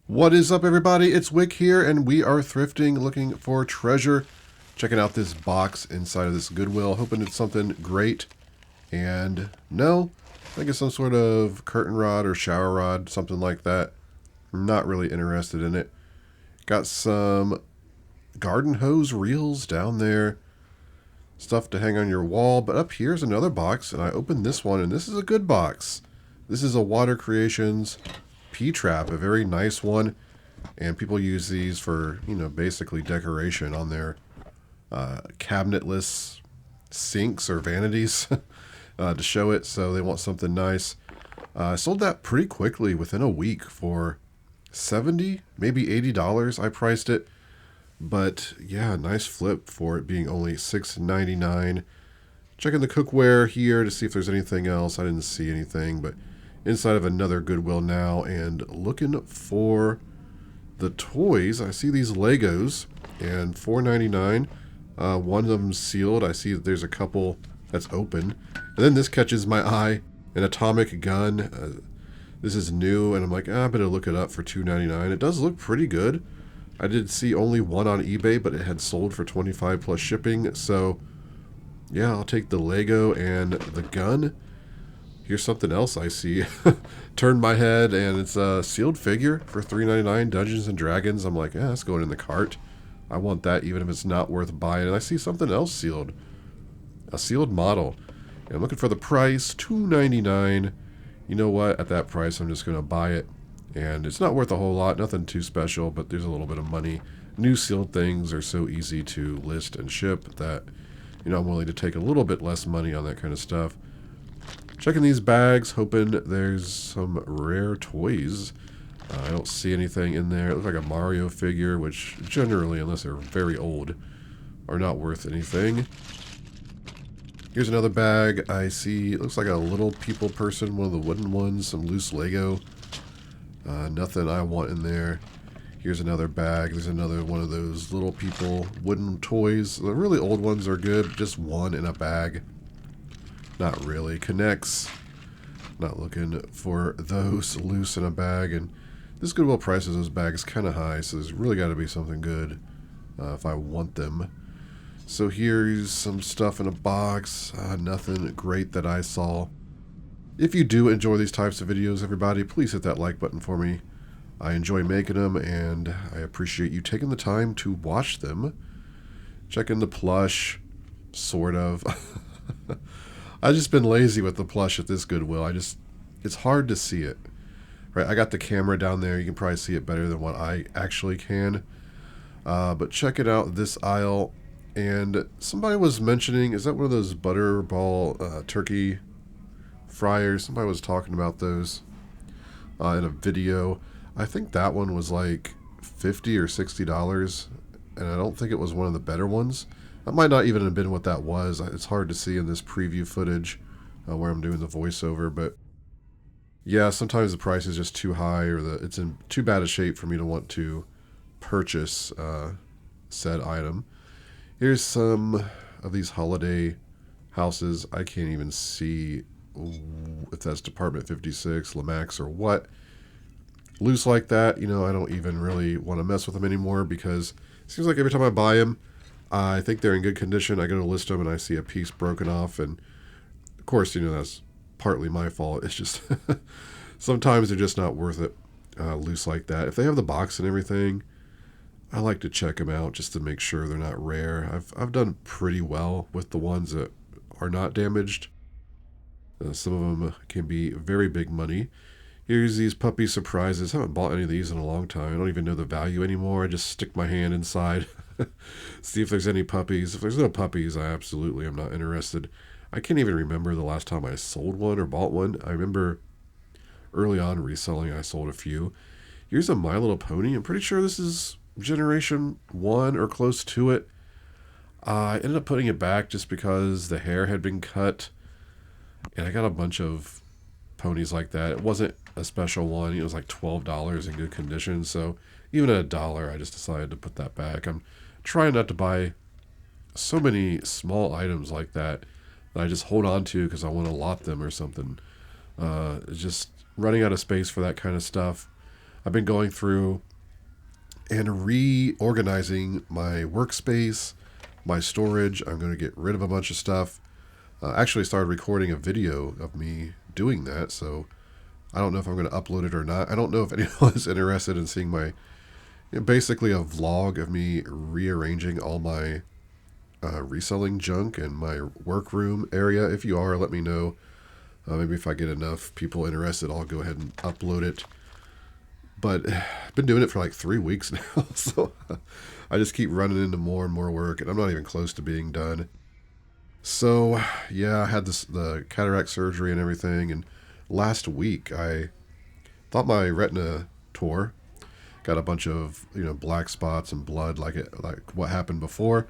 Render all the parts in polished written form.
What is up, everybody? It's Wick here, and we are thrifting, looking for treasure. Checking out this box inside of this Goodwill, hoping it's something great. And no, I think it's some sort of curtain rod or shower rod, something like that. I'm not really interested in it. Got some garden hose reels down there. Stuff to hang on your wall. But up here's another box, and I opened this one, and this is a good box. This is a Water Creations P-Trap, a very nice one. And people use these for, basically decoration on their cabinetless sinks or vanities to show it. So they want something nice. I sold that pretty quickly within a week for $70, maybe $80. I priced it. But yeah, nice flip for it being only $6.99. Checking the cookware here to see if there's anything else. I didn't see anything, but inside of another Goodwill now, and looking for the toys. I see these Legos, and $4.99. One of them sealed. I see that there's a couple that's open. And then this catches my eye, an atomic gun. This is new, and I'm like, I better look it up for $2.99. It does look pretty good. I did see only one on eBay, but it had sold for $25 plus shipping. So yeah, I'll take the Lego and the gun. Here's something else I see. Turned my head, and it's a sealed figure for $3.99, Dungeons & Dragons. I'm like, that's going in the cart. I want that even if it's not worth buying. And I see something else sealed. A sealed model. And I'm looking for the price, $2.99. You know what? At that price, I'm just going to buy it. And it's not worth a whole lot. Nothing too special, but there's a little bit of money. New sealed things are so easy to list and ship that, I'm willing to take a little bit less money on that kind of stuff. Checking these bags, hoping there's some rare toys. I don't see anything in there. It looks like a Mario figure, which generally, unless they're very old, are not worth anything. Here's another bag. I see, it looks like a little people person, one of the wooden ones, some loose Lego. Nothing I want in there. Here's another bag. There's another one of those little people wooden toys. The really old ones are good. Just one in a bag. Not really. Connects. Not looking for those loose in a bag. And this Goodwill prices those bags kind of high, so there's really got to be something good if I want them. So here's some stuff in a box. Nothing great that I saw. If you do enjoy these types of videos, everybody, please hit that like button for me. I enjoy making them, and I appreciate you taking the time to watch them. Checking the plush, sort of. I've just been lazy with the plush at this Goodwill. It's hard to see it. Right, I got the camera down there. You can probably see it better than what I actually can. But check it out, this aisle. And somebody was mentioning, is that one of those butterball turkey fryers? Somebody was talking about those in a video. I think that one was like $50 or $60, and I don't think it was one of the better ones. That might not even have been what that was. It's hard to see in this preview footage where I'm doing the voiceover, but yeah, sometimes the price is just too high, or it's in too bad a shape for me to want to purchase said item. Here's some of these holiday houses. I can't even see if that's Department 56, Lemax, or what. Loose like that, I don't even really want to mess with them anymore, because it seems like every time I buy them, I think they're in good condition. I go to list them and I see a piece broken off, and of course, that's partly my fault. It's just sometimes they're just not worth it loose like that. If they have the box and everything, I like to check them out just to make sure they're not rare. I've done pretty well with the ones that are not damaged. Some of them can be very big money. Here's these puppy surprises. I haven't bought any of these in a long time. I don't even know the value anymore. I just stick my hand inside, see if there's any puppies. If there's no puppies, I absolutely am not interested. I can't even remember the last time I sold one or bought one. I remember early on reselling, I sold a few. Here's a My Little Pony. I'm pretty sure this is generation 1 or close to it. I ended up putting it back just because the hair had been cut, and I got a bunch of ponies like that. It wasn't a special one. It was like $12 in good condition. So even at $1, I just decided to put that back. I'm trying not to buy so many small items like that I just hold on to because I want to lot them or something. It's just running out of space for that kind of stuff. I've been going through and reorganizing my workspace, my storage. I'm going to get rid of a bunch of stuff. Actually started recording a video of me doing that, so I don't know if I'm going to upload it or not. I don't know if anyone is interested in seeing my, basically a vlog of me rearranging all my reselling junk in my workroom area. If you are, let me know. Maybe if I get enough people interested, I'll go ahead and upload it. But I've been doing it for like 3 weeks now, so I just keep running into more and more work, and I'm not even close to being done. So yeah, I had the cataract surgery and everything, and last week I thought my retina tore, got a bunch of black spots and blood like what happened before,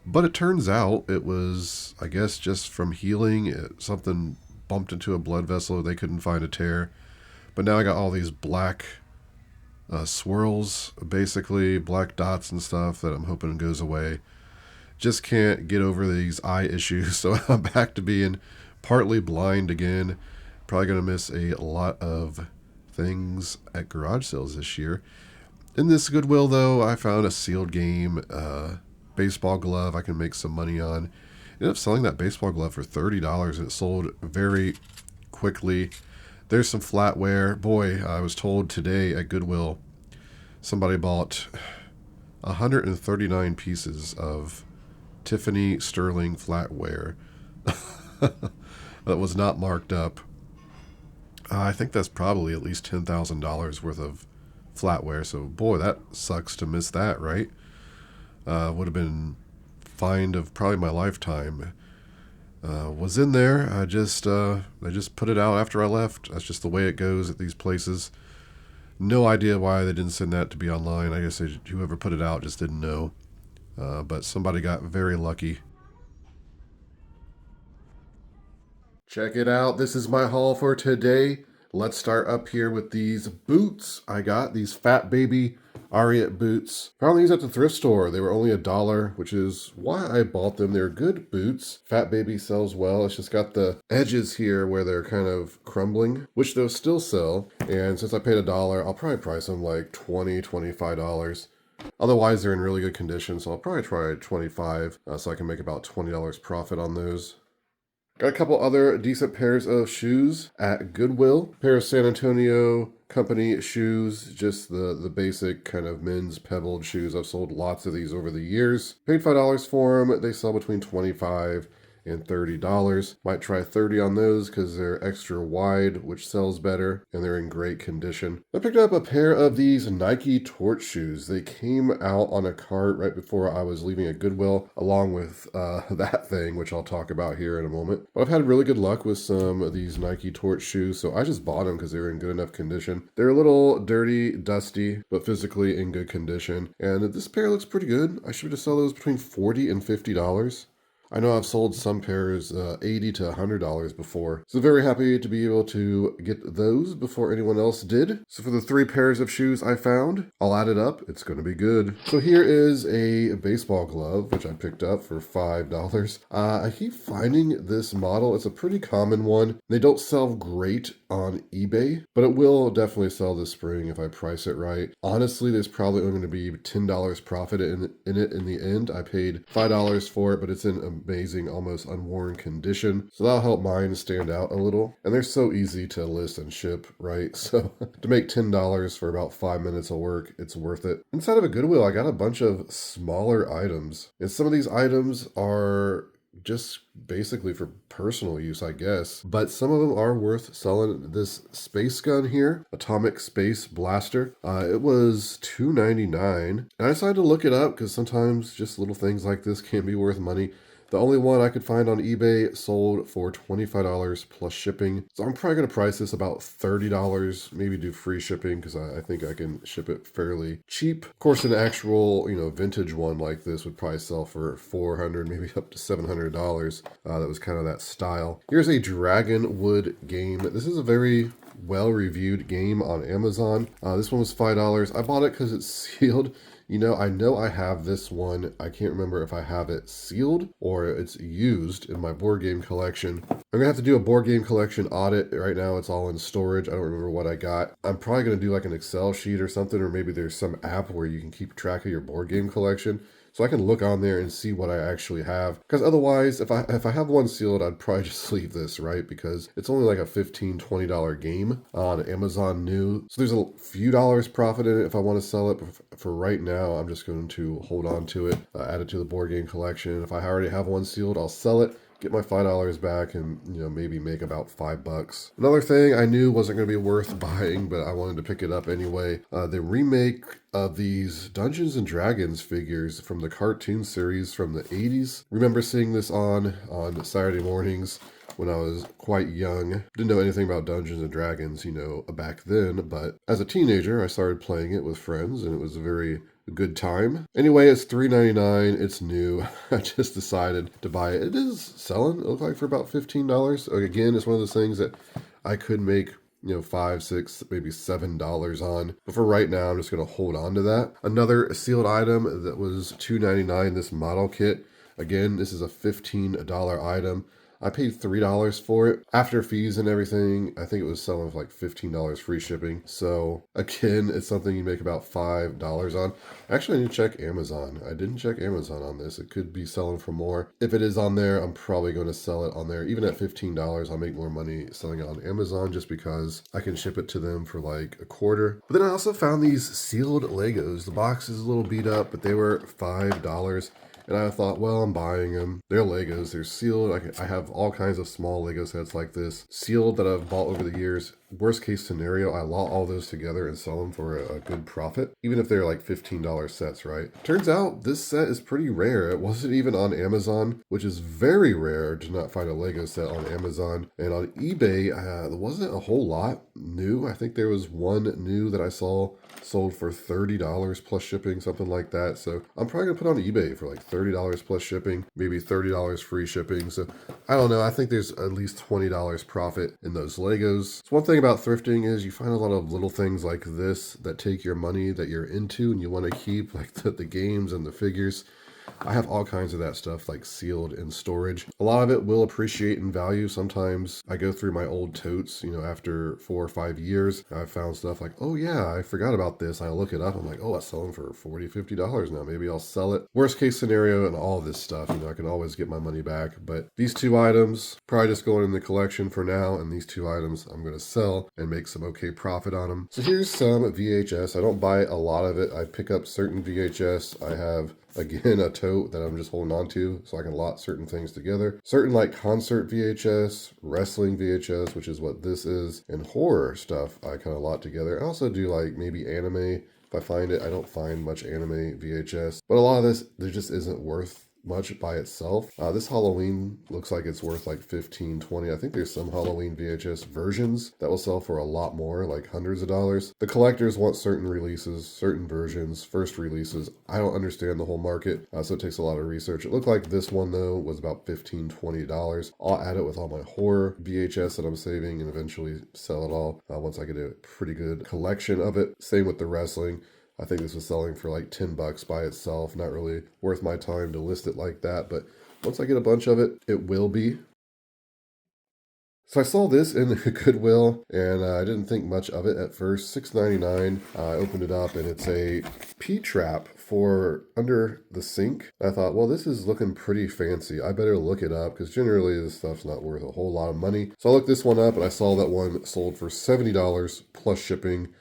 but it turns out it was, I guess, just from healing. Something bumped into a blood vessel. They couldn't find a tear, but now I got all these black swirls, basically black dots and stuff that I'm hoping goes away. Just can't get over these eye issues, so I'm back to being partly blind again. Probably going to miss a lot of things at garage sales this year. In this Goodwill, though, I found a sealed game baseball glove I can make some money on. Ended up selling that baseball glove for $30, and it sold very quickly. There's some flatware. Boy, I was told today at Goodwill, somebody bought 139 pieces of Tiffany sterling flatware that was not marked up. I think that's probably at least $10,000 worth of flatware. So boy, that sucks to miss that, right? Would have been find of probably my lifetime. Was in there. I just put it out after I left. That's just the way it goes at these places. No idea why they didn't send that to be online. I guess whoever put it out just didn't know. But somebody got very lucky. Check it out. This is my haul for today. Let's start up here with these boots I got. These Fat Baby Ariat boots. Found these at the thrift store. They were only $1, which is why I bought them. They're good boots. Fat Baby sells well. It's just got the edges here where they're kind of crumbling, which they'll still sell. And since I paid $1, I'll probably price them like $20, $25. Otherwise, they're in really good condition, so I'll probably try $25 so I can make about $20 profit on those. Got a couple other decent pairs of shoes at Goodwill. Pair of San Antonio company shoes, just the basic kind of men's pebbled shoes. I've sold lots of these over the years. Paid $5 for them. They sell between $25 and $30. Might try $30 on those because they're extra wide, which sells better, and they're in great condition. I picked up a pair of these Nike Torch shoes. They came out on a cart right before I was leaving at Goodwill, along with that thing, which I'll talk about here in a moment. But I've had really good luck with some of these Nike Torch shoes, so I just bought them because they were in good enough condition. They're a little dirty, dusty, but physically in good condition. And this pair looks pretty good. I should just sell those between $40 and $50. I know I've sold some pairs $80 to $100 before, so very happy to be able to get those before anyone else did. So for the 3 pairs of shoes I found, I'll add it up. It's going to be good. So here is a baseball glove, which I picked up for $5. I keep finding this model. It's a pretty common one. They don't sell great on eBay, but it will definitely sell this spring if I price it right. Honestly, there's probably only going to be $10 profit in it in the end. I paid $5 for it, but it's in amazing, almost unworn condition. So that'll help mine stand out a little. And they're so easy to list and ship, right? So to make $10 for about 5 minutes of work, it's worth it. Inside of a Goodwill, I got a bunch of smaller items. And some of these items are just basically for personal use, I guess. But some of them are worth selling. This space gun here, Atomic Space Blaster, it was $2.99. And I decided to look it up because sometimes just little things like this can be worth money. The only one I could find on eBay sold for $25 plus shipping. So I'm probably going to price this about $30, maybe do free shipping because I think I can ship it fairly cheap. Of course, an actual, vintage one like this would probably sell for $400, maybe up to $700. That was kind of that style. Here's a Dragonwood game. This is a very well-reviewed game on Amazon. This one was $5. I bought it because it's sealed. I know I have this one. I can't remember if I have it sealed or it's used in my board game collection. I'm gonna have to do a board game collection audit. Right now it's all in storage. I don't remember what I got. I'm probably gonna do like an Excel sheet or something, or maybe there's some app where you can keep track of your board game collection. So I can look on there and see what I actually have. Because otherwise, if I have one sealed, I'd probably just leave this, right? Because it's only like a $15-$20 game on Amazon new. So there's a few dollars profit in it if I want to sell it. But for right now, I'm just going to hold on to it, add it to the board game collection. If I already have one sealed, I'll sell it, get my $5 back, and maybe make about $5. Another thing I knew wasn't going to be worth buying, but I wanted to pick it up anyway. The remake of these Dungeons and Dragons figures from the cartoon series from the 80s. Remember seeing this on Saturday mornings when I was quite young. Didn't know anything about Dungeons and Dragons, back then, but as a teenager, I started playing it with friends, and it was a very good time. Anyway, it's $3.99. It's new. I just decided to buy it. It is selling. It looked like for about $15. Again, it's one of those things that I could make $5, $6, maybe $7 on. But for right now, I'm just going to hold on to that. Another sealed item that was $2.99, this model kit. Again, this is a $15 item. I paid $3 for it. After fees and everything, I think it was selling for like $15 free shipping. So again, it's something you make about $5 on. Actually, I need to check Amazon. I didn't check Amazon on this. It could be selling for more. If it is on there, I'm probably going to sell it on there. Even at $15, I'll make more money selling it on Amazon just because I can ship it to them for like a quarter. But then I also found these sealed Legos. The box is a little beat up, but they were $5. And I thought, well, I'm buying them. They're Legos. They're sealed. I have all kinds of small Lego sets like this, sealed, that I've bought over the years. Worst case scenario, I lot all those together and sell them for a good profit, even if they're like $15 sets, right? Turns out this set is pretty rare. It wasn't even on Amazon, which is very rare to not find a Lego set on Amazon. And on eBay, there wasn't a whole lot new. I think there was one new that I saw sold for $30 plus shipping, something like that. So I'm probably gonna put on eBay for like $30 plus shipping, maybe $30 free shipping. So I don't know. I think there's at least $20 profit in those Legos. So one thing about thrifting is you find a lot of little things like this that take your money that you're into and you want to keep, like the games and the figures. I have all kinds of that stuff like sealed in storage. A lot of it will appreciate in value. Sometimes I go through my old totes, after 4 or 5 years, I found stuff like, oh yeah, I forgot about this. I look it up. I'm like, oh, that's selling for $40, $50 now. Maybe I'll sell it. Worst case scenario and all this stuff, I can always get my money back. But these 2 items, probably just going in the collection for now. And these 2 items I'm going to sell and make some okay profit on them. So here's some VHS. I don't buy a lot of it. I pick up certain VHS. I have, again, a tote that I'm just holding on to so I can lot certain things together. Certain like concert VHS, wrestling VHS, which is what this is, and horror stuff I kind of lot together. I also do like maybe anime if I find it. I don't find much anime VHS, but a lot of this, there just isn't worth much by itself. This Halloween looks like it's worth like $15, $20. I think there's some Halloween VHS versions that will sell for a lot more, like hundreds of dollars. The collectors want certain releases, certain versions, first releases. I don't understand the whole market, so it takes a lot of research. It looked like this one though was about $15, $20. I'll add it with all my horror VHS that I'm saving and eventually sell it all once I get a pretty good collection of it. Same with the wrestling. I think this was selling for like $10 by itself. Not really worth my time to list it like that, but once I get a bunch of it, it will be. So I saw this in Goodwill, and I didn't think much of it at first. $6.99. I opened it up, and it's a P-trap for under the sink. I thought, well, this is looking pretty fancy. I better look it up, because generally this stuff's not worth a whole lot of money. So I looked this one up, and I saw that one sold for $70 plus shipping.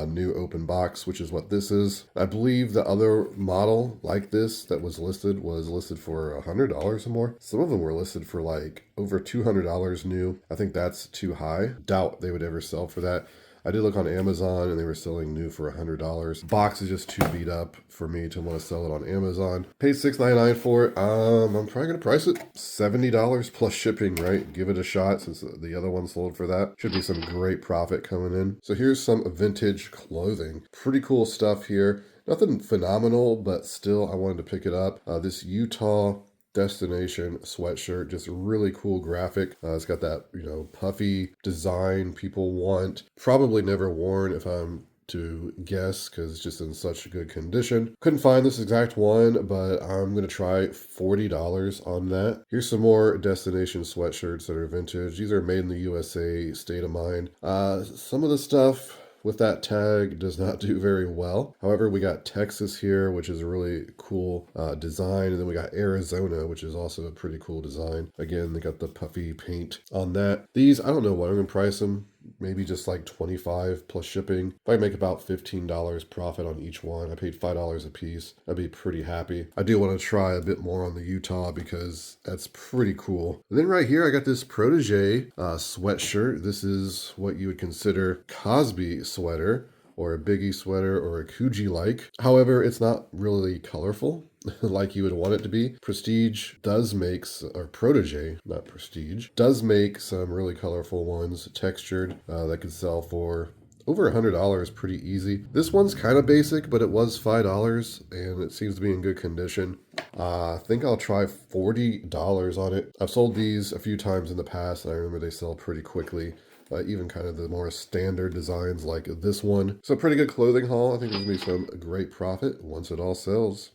New open box, which is what this is. I believe the other model like this that was listed for $100 or more. Some of them were listed for like over $200 new. I think that's too high. Doubt they would ever sell for that. I did look on Amazon and they were selling new for $100. Box is just too beat up for me to want to sell it on Amazon. Paid $6.99 for it. I'm probably going to price it $70 plus shipping, right? Give it a shot since the other one sold for that. Should be some great profit coming in. So here's some vintage clothing. Pretty cool stuff here. Nothing phenomenal, but still I wanted to pick it up. This Utah Destination sweatshirt, just a really cool graphic. It's got that, puffy design people want. Probably never worn if I'm to guess because it's just in such good condition. Couldn't find this exact one, but I'm going to try $40 on that. Here's some more destination sweatshirts that are vintage. These are made in the USA, state of mind. Some of the stuff with that tag does not do very well. However, we got Texas here, which is a really cool design. And then we got Arizona, which is also a pretty cool design. Again, they got the puffy paint on that. These, I don't know what I'm going to price them. Maybe just like 25 plus shipping. If I make about $15 profit on each one, I paid $5 a piece, I'd be pretty happy. I do want to try a bit more on the Utah because that's pretty cool. And then right here, I got this Protege sweatshirt. This is what you would consider Cosby sweater, or a Biggie sweater, or a Coogee-like. However, it's not really colorful like you would want it to be. Prestige does make, or Protege, not Prestige, does make some really colorful ones, textured, that could sell for over $100 pretty easy. This one's kind of basic, but it was $5 and it seems to be in good condition. I think I'll try $40 on it. I've sold these a few times in the past and I remember they sell pretty quickly. Even kind of the more standard designs like this one. So pretty good clothing haul. I think there's going to be some great profit once it all sells.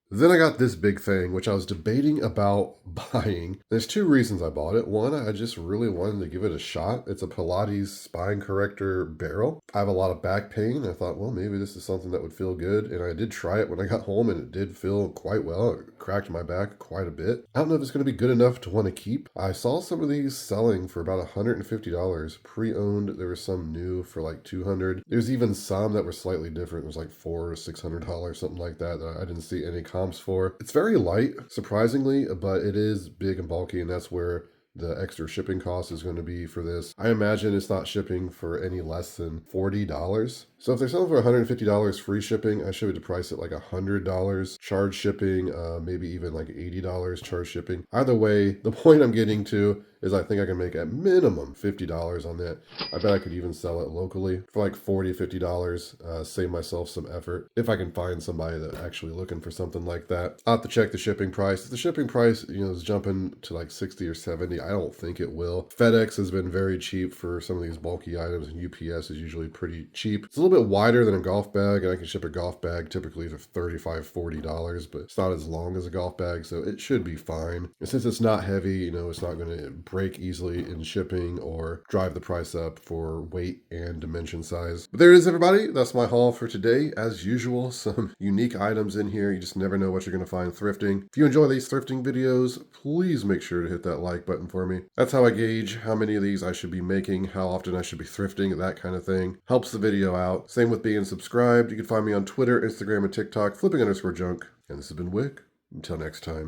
Then I got this big thing, which I was debating about buying. There's two reasons I bought it. One, I just really wanted to give it a shot. It's a Pilates spine corrector barrel. I have a lot of back pain. I thought, well, maybe this is something that would feel good. And I did try it when I got home and it did feel quite well. It cracked my back quite a bit. I don't know if it's going to be good enough to want to keep. I saw some of these selling for about $150. Pre-owned, there was some new for like $200. There's even some that were slightly different. It was like $400 or $600, something like that I didn't see any comps for. It's very light, surprisingly, but it is big and bulky, and that's where the extra shipping cost is going to be for this. I imagine it's not shipping for any less than $40. So if they're selling for $150 free shipping, I should have to price it like $100 charge shipping, maybe even like $80 charge shipping. Either way, the point I'm getting to is I think I can make at minimum $50 on that. I bet I could even sell it locally for like $40, $50, save myself some effort if I can find somebody that's actually looking for something like that. I'll have to check the shipping price. If the shipping price, is jumping to like 60 or 70, I don't think it will. FedEx has been very cheap for some of these bulky items, and UPS is usually pretty cheap. It's a little bit wider than a golf bag, and I can ship a golf bag typically for $35, $40, but it's not as long as a golf bag, so it should be fine. And since it's not heavy, it's not going to break easily in shipping or drive the price up for weight and dimension size. But there it is, everybody. That's my haul for today. As usual, some unique items in here. You just never know what you're going to find thrifting. If you enjoy these thrifting videos, please make sure to hit that like button for me. That's how I gauge how many of these I should be making, how often I should be thrifting, that kind of thing. Helps the video out. Same with being subscribed. You can find me on Twitter, Instagram, and TikTok, flipping_junk. And this has been Wick. Until next time.